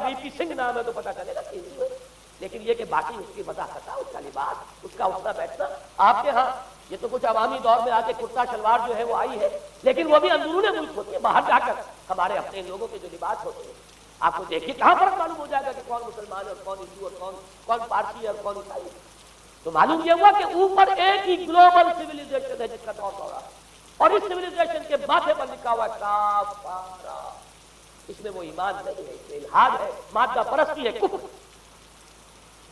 VP Singh نام ہے تو پتا چلے گا کہ ہندو ہے، لیکن یہ کہ باقی اس کی وضاحت، اس کا لباس، اس کا اٹھنا بیٹھنا، آپ کے ہاں یہ تو کچھ عوامی دور میں آ کے کرتا شلوار جو ہے وہ آئی ہے، لیکن وہ بھی اندرون ملک ہوتی ہے، باہر جا کر ہمارے اپنے لوگوں کے جو لباس ہوتے ہیں آپ کو دیکھیے کہاں فرق معلوم ہو جائے گا کہ کون مسلمان ہے اور کون ہندو اور کون پارسی ہے اور کون عیسائی ہے۔ تو معلوم یہ ہوا کہ اوپر ایک ہی گلوبل سویلائزیشن ہے جس کا دور ہو رہا ہے، اور اس سویلائزیشن کے ماتھے پر لکھا ہوا کافارا، اس میں وہ ایمان نہیں ہے، اس میں الحاد ہے، مادہ پرستی ہے، کفر۔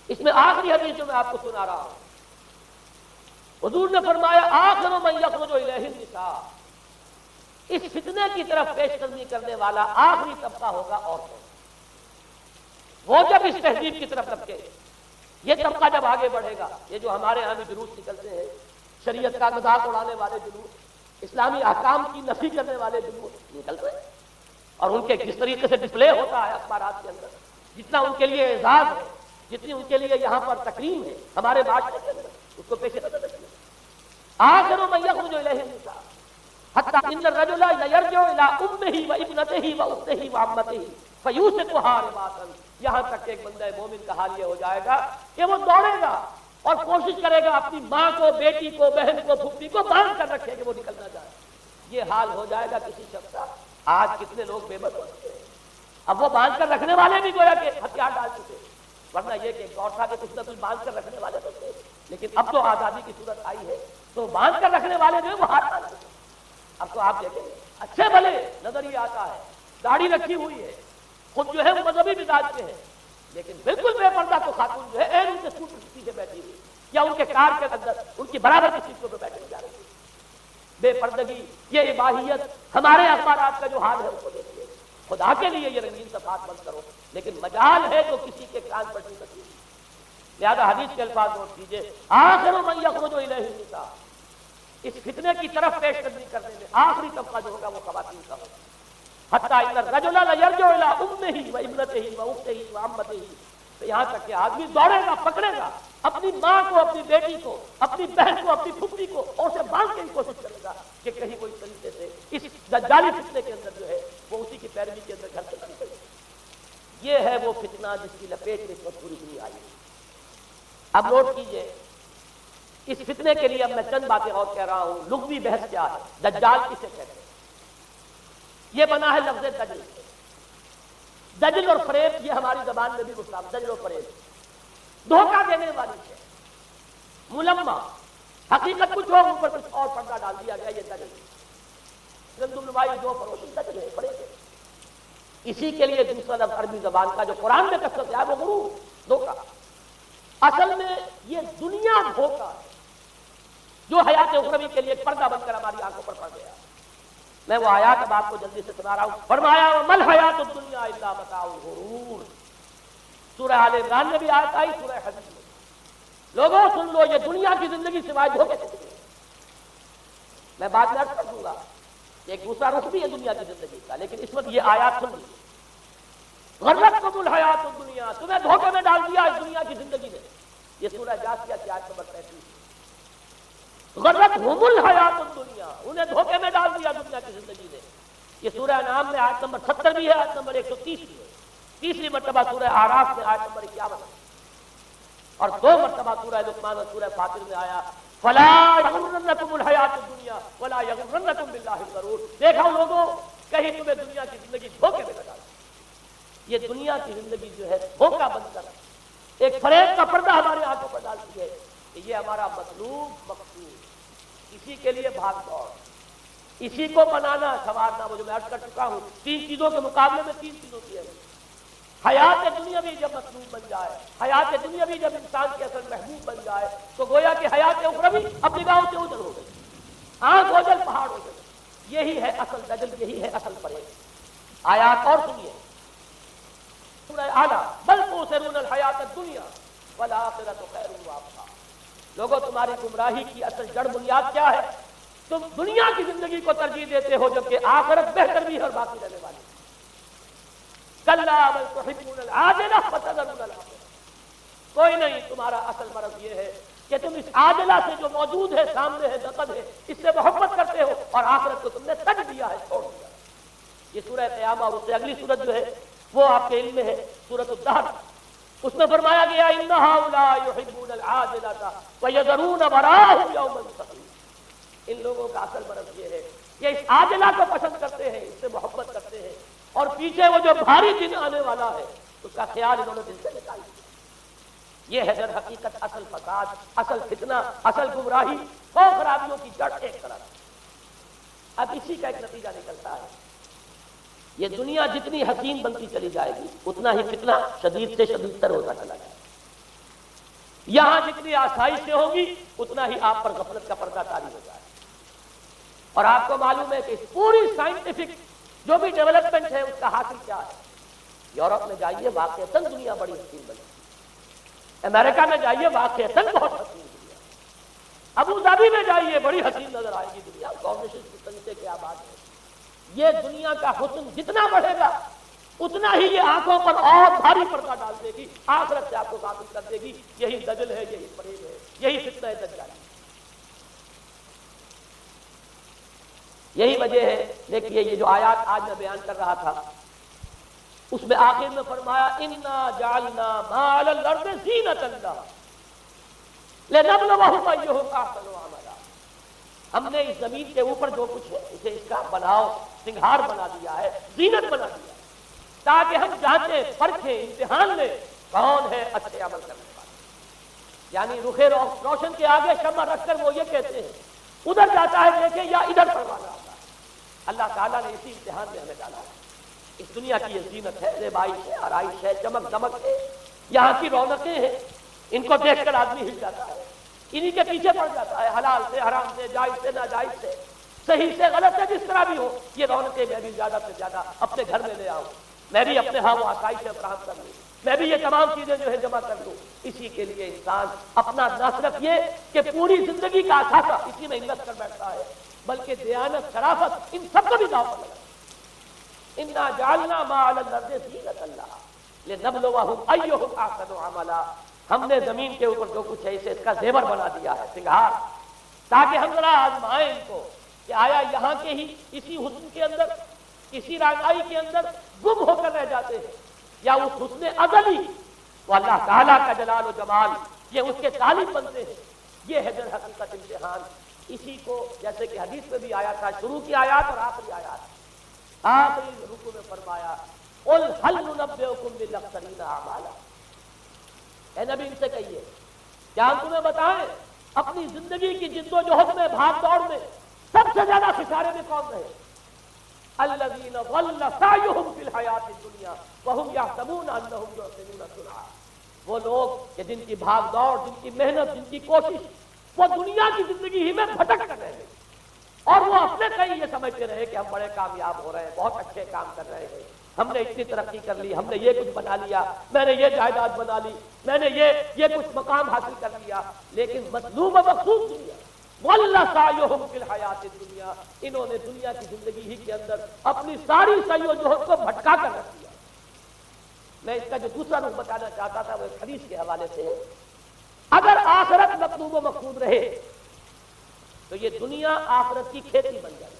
اس میں آخری حدیث جو میں آپ کو سنا رہا ہوں، حضور نے فرمایا آخر من یخرج الیہ النساء، اس فتنے کی طرف پیش قدمی کرنے والا آخری طبقہ ہوگا عورتوں، وہ جب اس تہذیب کی طرف لپکے، یہ طبقہ جب آگے بڑھے گا، یہ جو ہمارے ہاں بھی جلوس نکلتے ہیں، شریعت کا مذاق اڑانے والے جلوس، اسلامی احکام کی نفی کرنے والے جلوس نکلتے ہیں، اور ان کے جس طریقے سے ڈسپلے ہوتا ہے اخبارات کے اندر، جتنا ان کے لیے اعزاز ہے، جتنی ان کے لیے یہاں پر تکریم ہے ہمارے معاشرے کے اندر، اس کو پیش نظر رکھیے۔ آخر من یخرج الیہ النساء حتی ان الرجل لیرجع الی امہ وابنتہ واختہ وعمتہ فیوثقها رباطا، یہاں تک کہ ایک بندہ مومن کا حال یہ ہو جائے گا کہ وہ دوڑے گا اور کوشش کرے گا اپنی ماں کو، بیٹی کو، بہن کو، پھوپھی کو باندھ کر رکھے کہ وہ نکل نہ جائے۔ یہ حال ہو جائے گا کسی شخص کا۔ آج کتنے لوگ بے بس ہو چکے ہیں، اب وہ باندھ کر رکھنے والے بھی گویا کہ ہتھیار ڈال چکے، ورنہ یہ کہ ایک دور تھا کہ کچھ نہ کچھ باندھ کر رکھنے والے تو تھے، لیکن اب تو آزادی کی صورت آئی ہے تو باندھ کر رکھنے والے جو ہے وہ ہاتھ ڈال چکے۔ اب تو آپ دیکھیں اچھے بھلے نظر یہ آتا ہے، داڑھی رکھی ہوئی ہے، خود جو ہے وہ مذہبی مزاج کے ہیں، لیکن بالکل بے پردہ تو خاتون جو ہے ان کے سوٹ کے پیچھے بیٹھی ہوئی یا ان کے کار کے اندر ان کی برابر کی سیٹوں پہ بیٹھے جا رہی ہے۔ بے پردگی، یہ اباحیت، ہمارے اخبارات کا جو حال ہے اس کو دیکھیے۔ خدا کے لیے یہ رنگین صفحات بند کرو، لیکن مجال ہے تو کسی کے کان پر نہیں سکتی۔ لہذا حدیث کے الفاظ نوٹ کیجیے، آخر من یخرج الیہ النساء، اس فتنے کی طرف پیش قدمی کرنے میں آخری طبقہ جو ہوگا وہ خواتین کا ہوگا۔ حتی ان الرجل لیرجع الی امہ وابنتہ واختہ وعمتہ، تو یہاں تک کہ آدمی دوڑے گا، پکڑے گا اپنی ماں کو، اپنی بیٹی کو، اپنی بہن کو، اپنی پھوپھی کو، اور اسے باندھ کے کوشش کرے گا کہ کہیں کوئی طریقے سے اس دجالی فتنے کے اندر جو ہے وہ اسی کی پیروی کے اندر گھر چلا نکلے۔ یہ ہے وہ فتنہ جس کی لپیٹ میں اس وقت پوری دنیا آئی ہے۔ اب نوٹ کیجئے، اس فتنے کے لیے اب میں چند باتیں اور کہہ رہا ہوں۔ لغوی بحث کیا ہے؟ دجال کسے کہتے ہیں؟ یہ بنا ہے لفظ دجل۔ دجل اور فریب یہ ہماری زبان میں بھی مستعمل، دجل اور فریب دھوکہ دینے والی ہے، ملمہ، حقیقت کچھ اور اوپر کچھ اور پردہ ڈال دیا گیا، یہ دجل گندمنمائی جو فروشی دجل ہے، فریب ہے۔ اسی کے لیے دوسرا لفظ عربی زبان کا جو قرآن میں کثرت ہے وہ غرور، دھوکہ۔ اصل میں یہ دنیا دھوکہ ہے جو حیات اخروی کے لیے ایک پردہ بن کر ہماری آنکھوں پر پڑ گیا۔ میں وہ آیات اب آپ کو جلدی سے سنا رہا ہوں۔ فرمایا وَمَا الْحَيَاةُ الدُّنْيَا إِلَّا مَتَاعُ الْغُرُورِ، سورہ آل عمران میں بھی آیت آئی، سورہ حدید میں۔ لوگوں سن لو، یہ دنیا کی زندگی سوائے دھوکے سے نہیں ہے۔ میں بعد میں عرض کر دوں گا ایک دوسرا رخ بھی ہے دنیا کی زندگی کا، لیکن اس وقت یہ آیات سن لیجیے۔ غرتکم الحیات الدنیا، تمہیں دھوکے میں ڈال دیا اس دنیا کی زندگی نے۔ یہ سورہ جاثیہ کی آیت نمبر 35۔ غرتہم الحیات الدنیا، انہیں دھوکے میں ڈال دیا دنیا کی زندگی نے۔ یہ سورہ انعام میں آیت نمبر 70 بھی ہے، آیت نمبر 130 بھی ہے۔ تیسری مرتبہ سورہ اعراف میں آیت نمبر 51 اور 2 مرتبہ سورہ لقمان اور سورہ فاطر میں آیا فلا یغرنکم الحیات الدنیا ولا یغرنکم باللہ الغرور۔ دیکھو لوگوں، کہیں تمہیں دنیا کی زندگی دھوکے میں لگا۔ یہ دنیا کی زندگی جو ہے دھوکہ بن کر ایک فریب کا پردہ ہمارے آنکھوں پر ڈالتی ہے کہ یہ ہمارا مطلوب مقصود، اسی کے لیے بھاگ دوڑ، اسی کو بنانا سنوارنا۔ وہ جو میں عرض کر چکا ہوں، 3 چیزوں کے مقابلے میں 3 چیزوں کی ہے۔ حیات دنیا بھی جب مطلوب بن جائے، حیات دنیا بھی جب انسان کے اصل محبوب بن جائے، تو گویا کہ حیات اخروی اب نگاہوں سے اوجھل ہو گئی، آنکھ اوجھل پہاڑ ہو گئی۔ یہی ہے اصل دجل، یہی ہے اصل فریب۔ آیات اور سنیے، سورہ اعلیٰ بل تؤثرون الحیات الدنیا والآخرۃ خیر وابقیٰ۔ لوگوں، تمہاری گمراہی کی اصل جڑ بنیاد کیا ہے؟ تم دنیا کی زندگی کو ترجیح دیتے ہو جبکہ آخرت بہتر بھی ہے اور باقی رہنے والی۔ کلا بل تحبون العاجلہ وتذرون الآخرہ۔ کوئی نہیں، تمہارا اصل مرض یہ ہے کہ تم اس عاجلہ سے جو موجود ہے، سامنے ہے، نقد ہے، اس سے محبت کرتے ہو اور آخرت کو تم نے تج دیا ہے، چھوڑ دیا۔ یہ سورہ قیامہ اور اس سے اگلی سورت جو ہے وہ آپ کے علم میں ہے سورۃ الدہر، اس میں فرمایا گیا ان ہؤلاء یحبون العاجلۃ ویذرون وراءهم یوما ثقیلا، ان لوگوں کا اصل مرض یہ ہے کہ اس عاجلہ کو پسند کرتے ہیں، اس سے محبت کرتے ہیں، اور پیچھے وہ جو بھاری دن آنے والا ہے اس کا خیال انہوں نے دل سے نکال دیا۔ یہ ہے در حقیقت اصل فساد، اصل فتنہ، اصل گمراہی اور خرابیوں کی جڑ ایک طرف۔ اب اسی کا ایک نتیجہ نکلتا ہے، یہ دنیا جتنی حسین بنتی چلی جائے گی اتنا ہی فتنہ شدید سے شدید تر ہوتا چلا جائے گا، یہاں جتنی آسائشیں ہوں گی اتنا ہی آپ پر غفلت کا پردہ طاری ہو جائے گا۔ اور آپ کو معلوم ہے کہ اس پوری سائنٹیفک جو بھی ڈیولپمنٹ ہے اس کا حاصل کیا ہے؟ یورپ میں جائیے واقعتاً دنیا بڑی حسین بنی، امریکہ میں جائیے واقعتاً بہت حسین دنیا، ابو ظبی میں جائیے بڑی حسین نظر آئے گی دنیا، گورنشن سسٹم سے کیا بات ہے۔ یہ دنیا کا حسن جتنا بڑھے گا اتنا ہی یہ آنکھوں پر اور بھاری پردہ ڈال دے گی، آخرت سے آپ کو غافل کر دے گی۔ یہی دجل ہے، یہی فریب ہے، یہی فتنہ دجال ہے، یہی وجہ ہے۔ دیکھیے یہ جو آیات آج میں بیان کر رہا تھا اس میں آخر میں فرمایا انا جعلنا ما علی الارض زینۃ لها لنبلوہم ایہم احسن عملا، ہم نے اس زمین کے اوپر جو کچھ ہے اسے اس کا بناؤ سنگھار بنا دیا ہے، زینت بنا دیا ہے، تاکہ ہم جانچیں پرکھیں امتحان لیں کون ہے اچھے عمل کرنے والا۔ یعنی رخ روشن کے آگے شمع رکھ کر وہ یہ کہتے ہیں ادھر جاتا ہے دیکھیں یا ادھر پروانا آتا ہے۔ اللہ تعالیٰ نے اسی امتحان میں ہمیں ڈالا ہے۔ اس دنیا کی یہ زینت ہے، زیبائش ہے، آرائش ہے، چمک دمک ہے، یہاں کی رونقیں ہیں، ان کو دیکھ کر آدمی ہل جاتا ہے، انہی کے پیچھے پڑ جاتا ہے، حلال سے حرام سے، جائز سے ناجائز سے، صحیح سے غلط سے، جس طرح بھی ہو یہ رونقیں میں بھی زیادہ سے زیادہ اپنے گھر میں لے آؤں، میں بھی اپنے ہاں وہ آسائشیں فراہم کر لوں، میں بھی یہ تمام چیزیں جو ہے جمع کر لوں۔ اسی کے لیے انسان اپنا نہ صرف یہ کہ پوری زندگی کا اثاثہ اسی میں انویسٹ کر بیٹھتا ہے بلکہ دیانت، شرافت، ان سب کو بھی داؤ پر لگا۔ انا جعلنا ما علی الارض زینۃ لها لنبلوہم ایہم احسن عملا، ہم نے زمین کے اوپر جو کچھ ہے اسے اس کا زیور بنا دیا ہے، سنگھار، تاکہ ہم ذرا آزمائیں ان کو کہ آیا یہاں کے ہی اسی حسن کے اندر، اسی رانائی کے اندر گم ہو کر رہ جاتے ہیں، یا اس حسن ازلی وہ اللہ تعالیٰ کا جلال و جمال یہ اس کے طالب بنتے ہیں۔ یہ ہے در حقیقت امتحان۔ اسی کو جیسے کہ حدیث میں بھی آیا تھا، شروع کی آیات اور آخری آیات، آخری رکوع میں فرمایا قل هل ننبئکم بالاخسرین اعمالا، اے نبی ان سے کہیے کیا ہم تمہیں بتائیں اپنی زندگی کی جد و جہد میں، بھاگ دوڑ میں سب سے زیادہ خسارے میں کون رہے؟ الذین ضل سعیہم فی الحیاۃ الدنیا وہم یحسبون انہم یحسنون صنعا، وہ لوگ کہ جن کی بھاگ دوڑ، جن کی محنت، جن کی کوشش وہ دنیا کی زندگی ہی میں بھٹک کر رہے ہیں، اور وہ اپنے کہیں یہ سمجھتے رہے کہ ہم بڑے کامیاب ہو رہے ہیں، بہت اچھے کام کر رہے ہیں، ہم نے اتنی ترقی کر لی، ہم نے یہ کچھ بنا لیا، میں نے یہ جائیداد بنا لی، میں نے یہ کچھ مقام حاصل کر لیا، لیکن مطلوب و مقصود دنیا وَلَّا سَعْيُهُمْ فِي الْحَيَاةِ الدُّنْيَا، انہوں نے دنیا کی زندگی ہی کے اندر اپنی ساری سعی و جہد کو بھٹکا کر رکھ دیا۔ میں اس کا جو دوسرا رخ بتانا چاہتا تھا وہ ایک حدیث کے حوالے سے ہے، اگر آخرت مطلوب و مقصود رہے تو یہ دنیا آخرت کی کھیتی بن جائے۔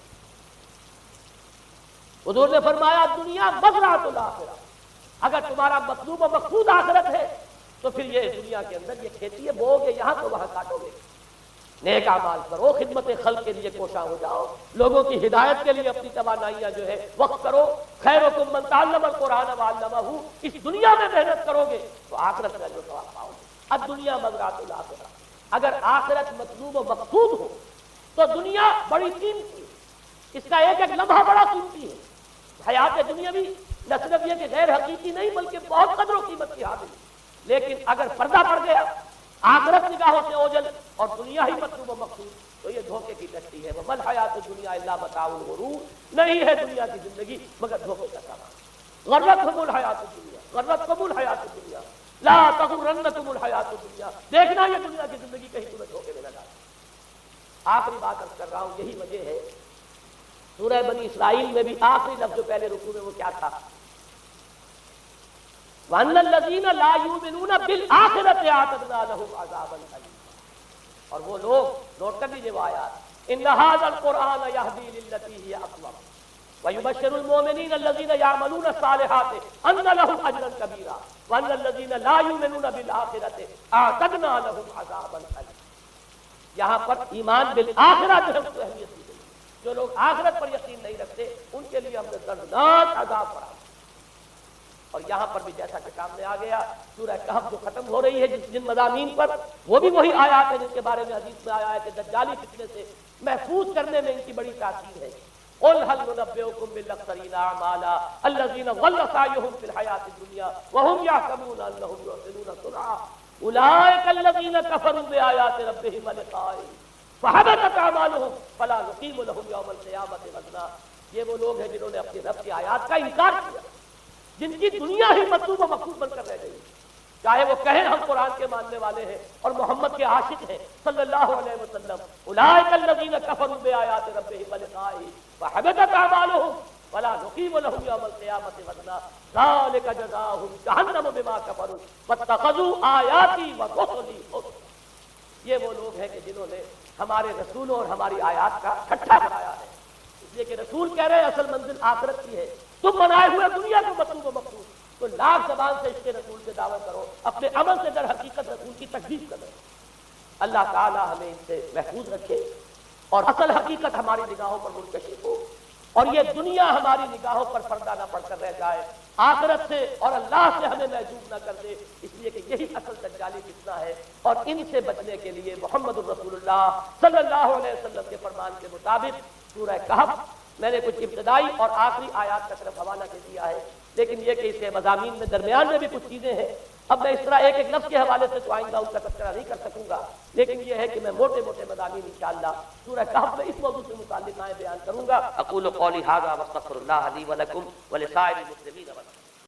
حضور نے فرمایا دنیا مزرعۃ الآخرہ، اگر تمہارا مطلوب و مقصود آخرت ہے تو پھر یہ دنیا کے اندر یہ کھیتی ہے، بو گے یہاں تو وہاں کاٹو گے، نیک اعمال کرو، خدمت خلق کے لیے کوشاں ہو جاؤ، لوگوں کی ہدایت کے لیے اپنی توانائیاں جو ہے وقف کرو، خیرکم من تعلم القرآن وعلمہ، اس دنیا میں محنت کرو گے تو آخرت میں جو ثواب پاؤ گے۔ اب دنیا مزرعۃ الآخرہ، اگر آخرت مطلوب و مقصود ہو تو دنیا بڑی قیمتی ہے، اس کا ایک ایک لمحہ بڑا قیمتی ہے۔ حیات دنیا بھی نہ صرف یہ کہ غیر حقیقی نہیں بلکہ بہت قدر و قیمت کی حامل ہے، لیکن اگر پردہ پڑ گیا، آخرت نگاہوں سے اوجھل اور دنیا ہی مطلوب و مقصود، تو یہ دھوکے کی کشتی ہے۔ وَمَا الْحَيَاةُ الدُّنْيَا إِلَّا مَتَاعُ الْغُرُورِ، نہیں ہے دنیا کی زندگی مگر دھوکے کا سامان۔ غرتھم الحیات الدنیا، غرتکم الحیات الدنیا لا تغرنکم الحیات الدنیا، دیکھنا یہ دنیا کی زندگی کہیں تمہیں دھوکے میں نہ ڈالے۔ آخری بات عرض کر رہا ہوں، یہی وجہ ہے سورہ بنی اسرائیل میں بھی آخری لفظ جو پہلے رکوع میں وہ کیا تھا؟ وَأَنَّ الَّذِينَ لَا يُؤْمِنُونَ بِالْآخِرَةِ أَعْتَدْنَا لَهُمْ عَذَابًا أَلِيمًا، اور وہ لوگ نوٹ کر لیجیے وہ آیات، إِنَّ هَذَا الْقُرْآنَ يَهْدِي لِلَّتِي هِيَ أَقْوَمُ، وَيُبَشِّرُ الْمُؤْمِنِينَ الَّذِينَ يَعْمَلُونَ الصَّالِحَاتِ أَنَّ لَهُمْ أَجْرًا كَبِيرًا وَأَنَّ الَّذِينَ لَا يُؤْمِنُونَ بِالْآخِرَةِ أَعْتَدْنَا لَهُمْ عَذَابًا أَلِيمًا۔ یہاں پر ایمان بالآخرہ جو ہے اس کو اہمیت دی گئی۔ جو لوگ آخرت پر یقین نہیں رکھتے ان کے لیے ہم نے دردناک عذاب پڑا۔ اور یہاں پر بھی جیسا کہ سامنے آ گیا سورہ کہف جو ختم ہو رہی ہے جن مضامین پر، وہ بھی وہی آیات ہیں جن کے بارے میں حدیث میں آیا ہے کہ دجالی فتنے سے محفوظ کرنے میں ان کی بڑی تاثیر ہے۔ قل هل ننبئكم بالاخسرين اعمالا الذين ضل سعيهم في الحياة الدنيا وهم يحسبون انهم يحسنون صنعا اولئك الذين كفروا بآيات ربهم ولقائه فحبطت اعمالهم فلا نقيم لهم يوم القيامة وزنا۔ یہ وہ لوگ ہیں جنہوں نے اپنی رب کی آیات کا انکار کیا، جن کی دنیا ہی مطلوب و مقصود بن کر رہ گئی، چاہے وہ کہیں ہم قرآن کے ماننے والے ہیں اور محمد کے عاشق ہیں صلی اللہ علیہ وسلم۔ اولئک الذین کفروا بآیات ربهم ولقائه فحبطت اعمالهم ولا نقیم لهم یوم القیامة وزنا ذلک جزاؤہم جہنم بما کفروا واتخذوا آیاتی ورسلی ہزوا۔ یہ وہ لوگ ہیں کہ جنہوں نے ہمارے رسولوں اور ہماری آیات کا ٹھٹھا بنایا ہے، اس لیے کہ رسول کہہ رہے ہیں اصل منزل آخرت کی ہے، تم بنائے ہوئے دنیا کو مطلوب و مقصود، تو لاکھ زبان سے اس کے رسول سے دعویٰ کرو، اپنے عمل سے در حقیقت رسول کی تکذیب کرو۔ اللہ تعالی ہمیں ان سے محفوظ رکھے اور اصل حقیقت ہماری نگاہوں پر منکشف ہو، اور یہ دنیا ہماری نگاہوں پر پردہ نہ پڑ کر رہ جائے، آخرت سے اور اللہ سے ہمیں محجوب نہ کر دے، اس لیے کہ یہی اصل دجالی فتنہ ہے۔ اور ان سے بچنے کے لیے محمد الرسول اللہ صلی اللہ علیہ وسلم کے فرمان کے مطابق سورہ کہف میں نے کچھ ابتدائی اور آخری آیات کا طرف حوالہ دے دیا ہے، لیکن یہ کہ اس کے مضامین میں درمیان میں بھی کچھ چیزیں ہیں۔ اب میں اس طرح ایک ایک لفظ کے حوالے سے تو آئندہ ان کا تذکرہ نہیں کر سکوں گا، لیکن یہ ہے کہ میں موٹے موٹے مضامین انشاءاللہ سورہ کہف میں اس موضوع سے متعلق آئے بیان کروں گا۔ اقول قولی ھذا واستغفر اللہ لی ولکم ولسائر المسلمین۔